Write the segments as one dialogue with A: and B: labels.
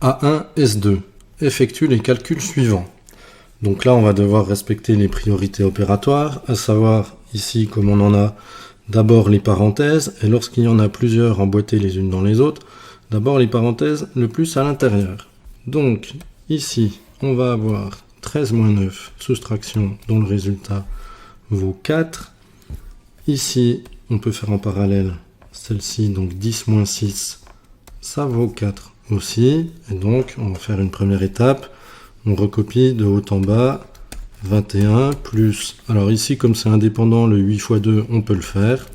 A: A1, S2. Effectue les calculs suivants. Donc là, on va devoir respecter les priorités opératoires, à savoir ici, comme on en a d'abord les parenthèses, et lorsqu'il y en a plusieurs emboîtées les unes dans les autres, d'abord les parenthèses le plus à l'intérieur. Donc ici, on va avoir 13 moins 9, soustraction, dont le résultat vaut 4. Ici, on peut faire en parallèle celle-ci, donc 10 moins 6, ça vaut 4 aussi. Et donc, on va faire une première étape. On recopie de haut en bas 21 plus... Alors ici, comme c'est indépendant, le 8 fois 2, on peut le faire,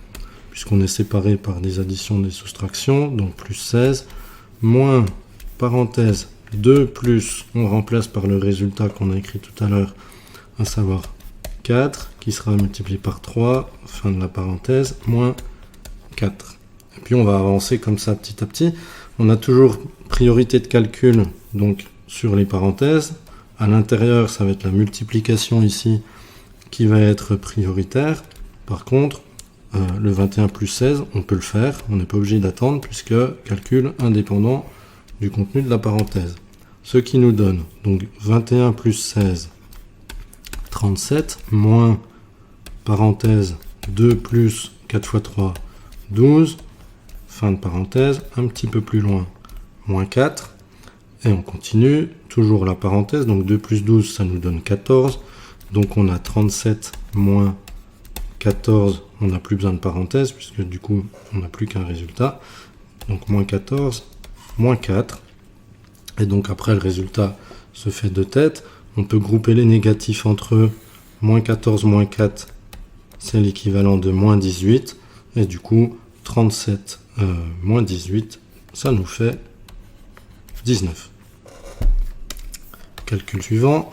A: puisqu'on est séparé par des additions, des soustractions. Donc plus 16, moins, parenthèse, 2 plus, on remplace par le résultat qu'on a écrit tout à l'heure, à savoir 4, qui sera multiplié par 3, fin de la parenthèse, moins 4. Et puis on va avancer comme ça petit à petit. On a toujours priorité de calcul donc sur les parenthèses. À l'intérieur, ça va être la multiplication ici qui va être prioritaire. Par contre, le 21 plus 16, on peut le faire. On n'est pas obligé d'attendre puisque calcul indépendant du contenu de la parenthèse. Ce qui nous donne donc 21 plus 16, 37, moins parenthèse 2 plus 4 fois 3, 12, fin de parenthèse, un petit peu plus loin, moins 4, et on continue, toujours la parenthèse, donc 2 plus 12, ça nous donne 14, donc on a 37 moins 14, on n'a plus besoin de parenthèse, puisque du coup, on n'a plus qu'un résultat, donc moins 14, moins 4, et donc après le résultat se fait de tête, on peut grouper les négatifs entre eux, moins 14, moins 4, c'est l'équivalent de moins 18, et du coup, 37 moins 18, ça nous fait 19. Calcul suivant.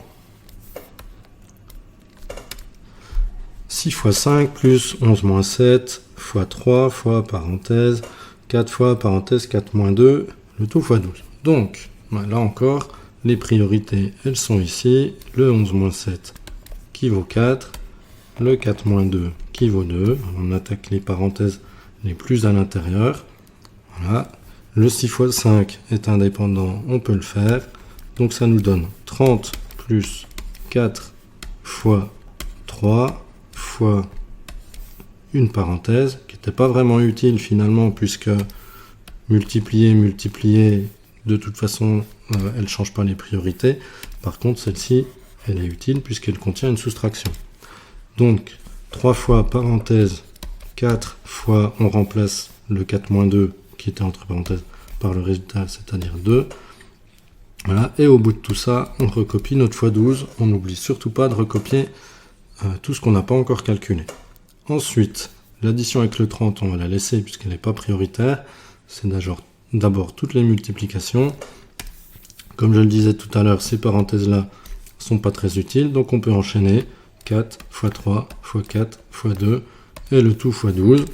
A: 6 fois 5 plus 11 moins 7 fois 3 fois parenthèse 4 fois parenthèse 4 moins 2, le tout fois 12. Donc, là encore, les priorités, elles sont ici. Le 11 moins 7 qui vaut 4, le 4 moins 2 qui vaut 2. On attaque les parenthèses les plus à l'intérieur. Voilà. Le 6 fois 5 est indépendant, on peut le faire. Donc ça nous donne 30 plus 4 fois 3 fois une parenthèse, qui n'était pas vraiment utile finalement, puisque multiplier, de toute façon, elle ne change pas les priorités. Par contre, celle-ci, elle est utile puisqu'elle contient une soustraction. Donc, 3 fois parenthèse, 4 fois, on remplace le 4 moins 2 qui était entre parenthèses par le résultat, c'est-à-dire 2. Voilà, et au bout de tout ça, on recopie notre fois 12. On n'oublie surtout pas de recopier tout ce qu'on n'a pas encore calculé. Ensuite, l'addition avec le 30, on va la laisser puisqu'elle n'est pas prioritaire. C'est d'abord toutes les multiplications. Comme je le disais tout à l'heure, ces parenthèses-là ne sont pas très utiles, donc on peut enchaîner 4 fois 3 fois 4 fois 2 et le tout fois 12.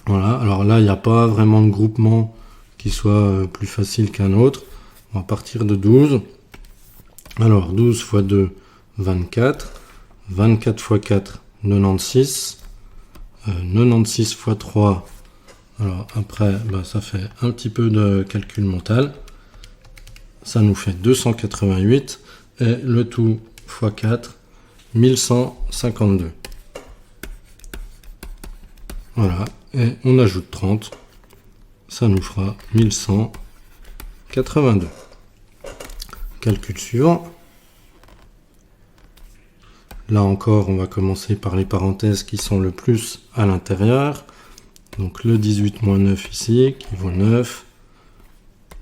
A: Voilà, alors là, il n'y a pas vraiment de groupement qui soit plus facile qu'un autre. On va partir de 12. Alors, 12 fois 2, 24. 24 fois 4, 96. 96 fois 3. Alors, après, ça fait un petit peu de calcul mental. Ça nous fait 288. Et le tout fois 4, 1152. Voilà, et on ajoute 30, ça nous fera 1182. Calcul suivant. Là encore, on va commencer par les parenthèses qui sont le plus à l'intérieur. Donc le 18 moins 9 ici, qui vaut 9.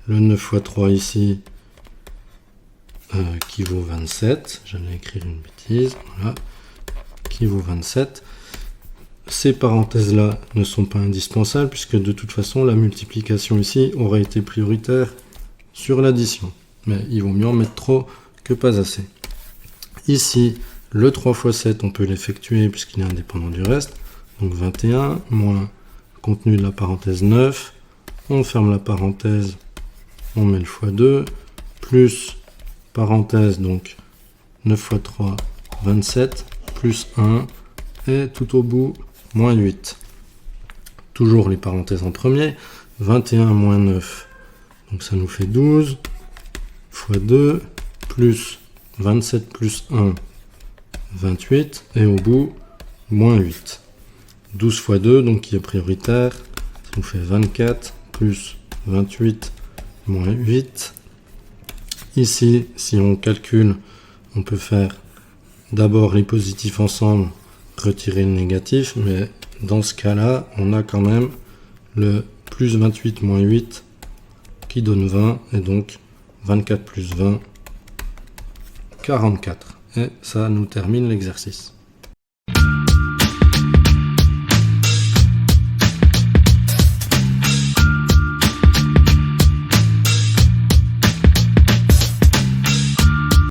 A: Le 9 fois 3 ici, qui vaut 27. J'allais écrire une bêtise, voilà, qui vaut 27. Ces parenthèses-là ne sont pas indispensables puisque de toute façon, la multiplication ici aurait été prioritaire sur l'addition. Mais il vaut mieux en mettre trop que pas assez. Ici, le 3 fois 7, on peut l'effectuer puisqu'il est indépendant du reste. Donc 21 moins contenu de la parenthèse 9. On ferme la parenthèse, on met le fois 2, plus parenthèse, donc 9 fois 3, 27, plus 1, et tout au bout, moins 8. Toujours les parenthèses en premier. 21 moins 9. Donc ça nous fait 12 fois 2 plus 27 plus 1, 28. Et au bout, moins 8. 12 fois 2, donc qui est prioritaire, ça nous fait 24 plus 28 moins 8. Ici, si on calcule, on peut faire d'abord les positifs ensemble, retirer le négatif, mais dans ce cas-là, on a quand même le plus 28 moins 8 qui donne 20, et donc 24 plus 20, 44. Et ça nous termine l'exercice.